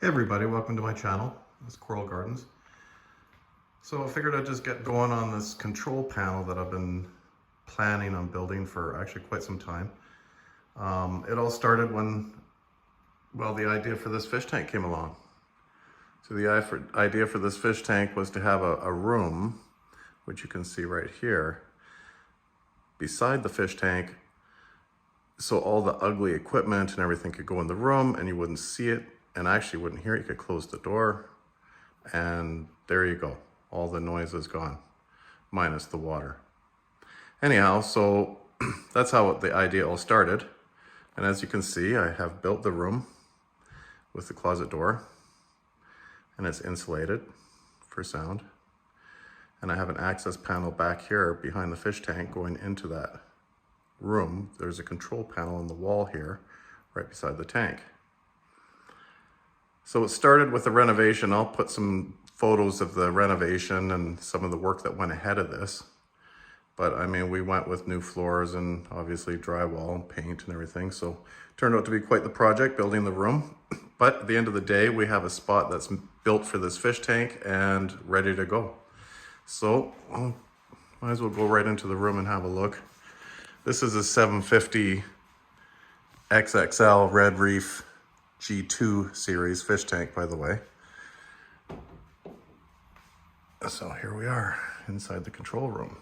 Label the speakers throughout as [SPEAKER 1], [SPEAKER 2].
[SPEAKER 1] Hey everybody, welcome to my channel. It's Coral Gardens. So I figured I'd just get going on this control panel that I've been planning on building for actually quite some time. It all started when, well, the idea for this fish tank came along. So the idea for this fish tank was to have a room, which you can see right here, beside the fish tank, so all the ugly equipment and everything could go in the room and you wouldn't see it and actually wouldn't hear it. You could close the door and there you go. All the noise is gone, minus the water. Anyhow, so that's how the idea all started. And as you can see, I have built the room with the closet door and it's insulated for sound. And I have an access panel back here behind the fish tank going into that room. There's a control panel on the wall here, right beside the tank. So it started with the renovation. I'll put some photos of the renovation and some of the work that went ahead of this. But I mean, we went with new floors and obviously drywall and paint and everything. So it turned out to be quite the project building the room. But at the end of the day, we have a spot that's built for this fish tank and ready to go. So might as well go right into the room and have a look. This is a 750 XXL Red Reef G2 series fish tank, by the way. So here we are inside the control room.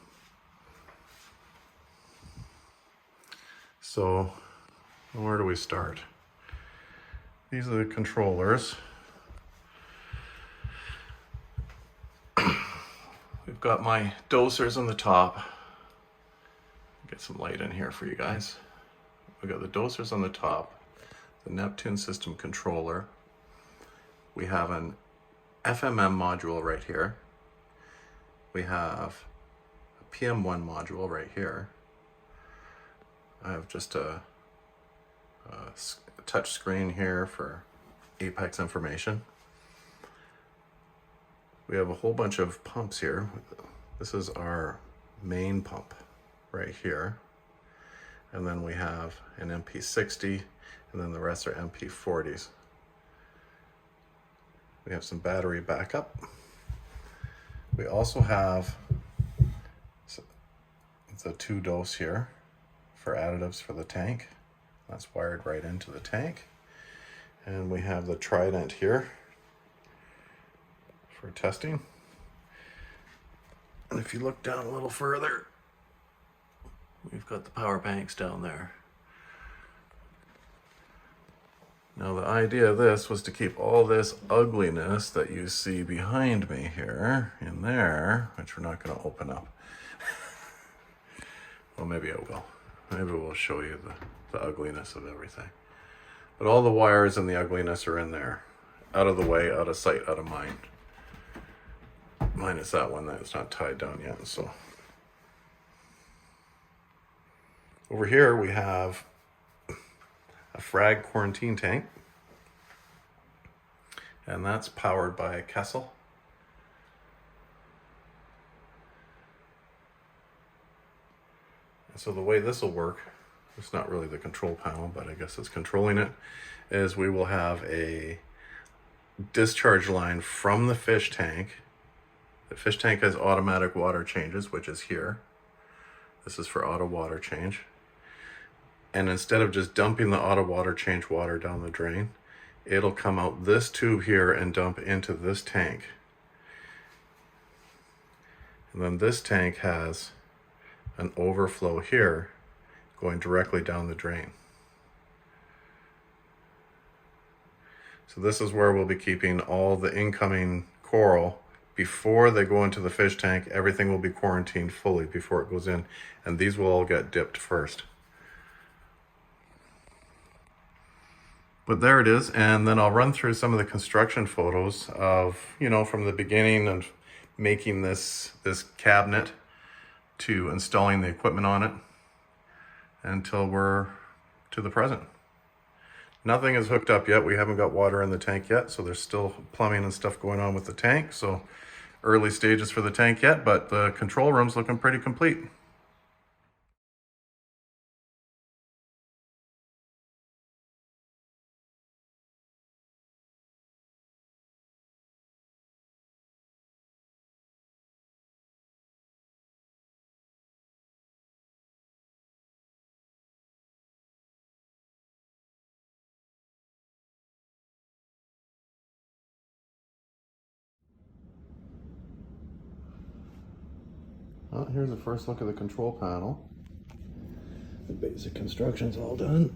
[SPEAKER 1] So where do we start? These are the controllers. We've got my dosers on the top. Get some light in here for you guys. We've got the dosers on the top, the Neptune system controller. We have an FMM module right here. We have a PM1 module right here. I have just a touch screen here for Apex information. We have a whole bunch of pumps here. This is our main pump right here. And then we have an MP60, and then the rest are MP40s. We have some battery backup. We also have the 2-dose here for additives for the tank. That's wired right into the tank. And we have the Trident here for testing. And if you look down a little further, we've got the power banks down there. Now the idea of this was to keep all this ugliness that you see behind me here in there, which we're not going to open up. Well, maybe I will. Maybe we'll show you the ugliness of everything. But all the wires and the ugliness are in there. Out of the way, out of sight, out of mind. Minus that one that's not tied down yet. So over here we have a Frag quarantine tank. And that's powered by a Kessel. And so the way this will work, it's not really the control panel, but I guess it's controlling it, is we will have a discharge line from the fish tank. The fish tank has automatic water changes, which is here. This is for auto water change. And instead of just dumping the auto water change water down the drain, it'll come out this tube here and dump into this tank. And then this tank has an overflow here going directly down the drain. So this is where we'll be keeping all the incoming coral before they go into the fish tank. Everything will be quarantined fully before it goes in, and these will all get dipped first. But there it is, and then I'll run through some of the construction photos of, you know, from the beginning of making this cabinet to installing the equipment on it until we're to the present. Nothing is hooked up yet. We haven't got water in the tank yet, so there's still plumbing and stuff going on with the tank. So early stages for the tank yet, but the control room's looking pretty complete. Well, here's a first look at the control panel. The basic construction's all done.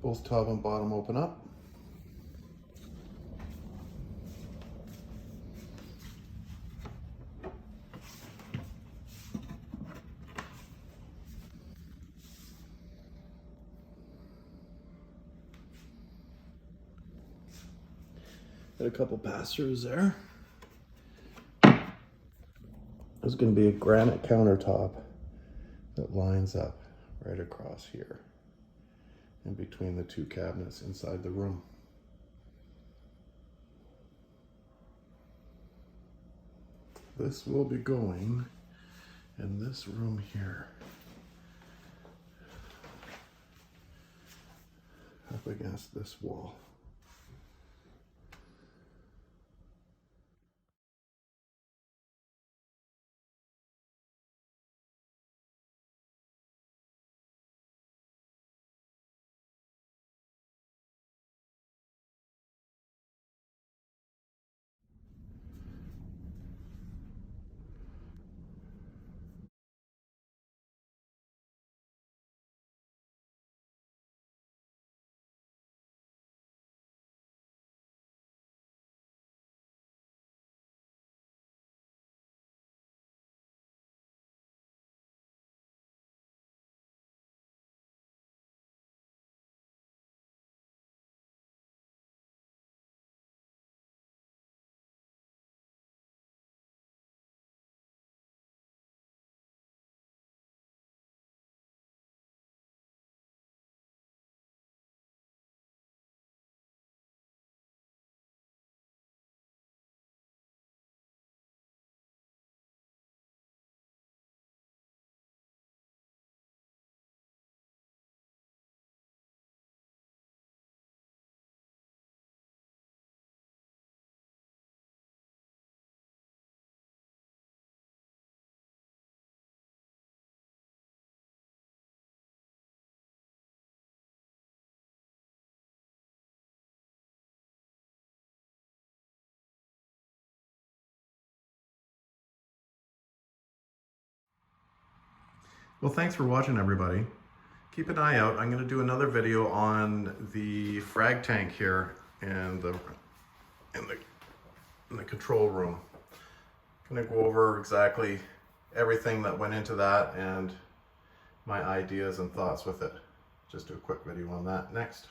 [SPEAKER 1] Both top and bottom open up. Got a couple pass-throughs there. There's going to be a granite countertop that lines up right across here in between the two cabinets inside the room. This will be going in this room here, up against this wall. Well, thanks for watching, everybody. Keep an eye out. I'm going to do another video on the frag tank here in the control room. I'm going to go over exactly everything that went into that and my ideas and thoughts with it. Just do a quick video on that next.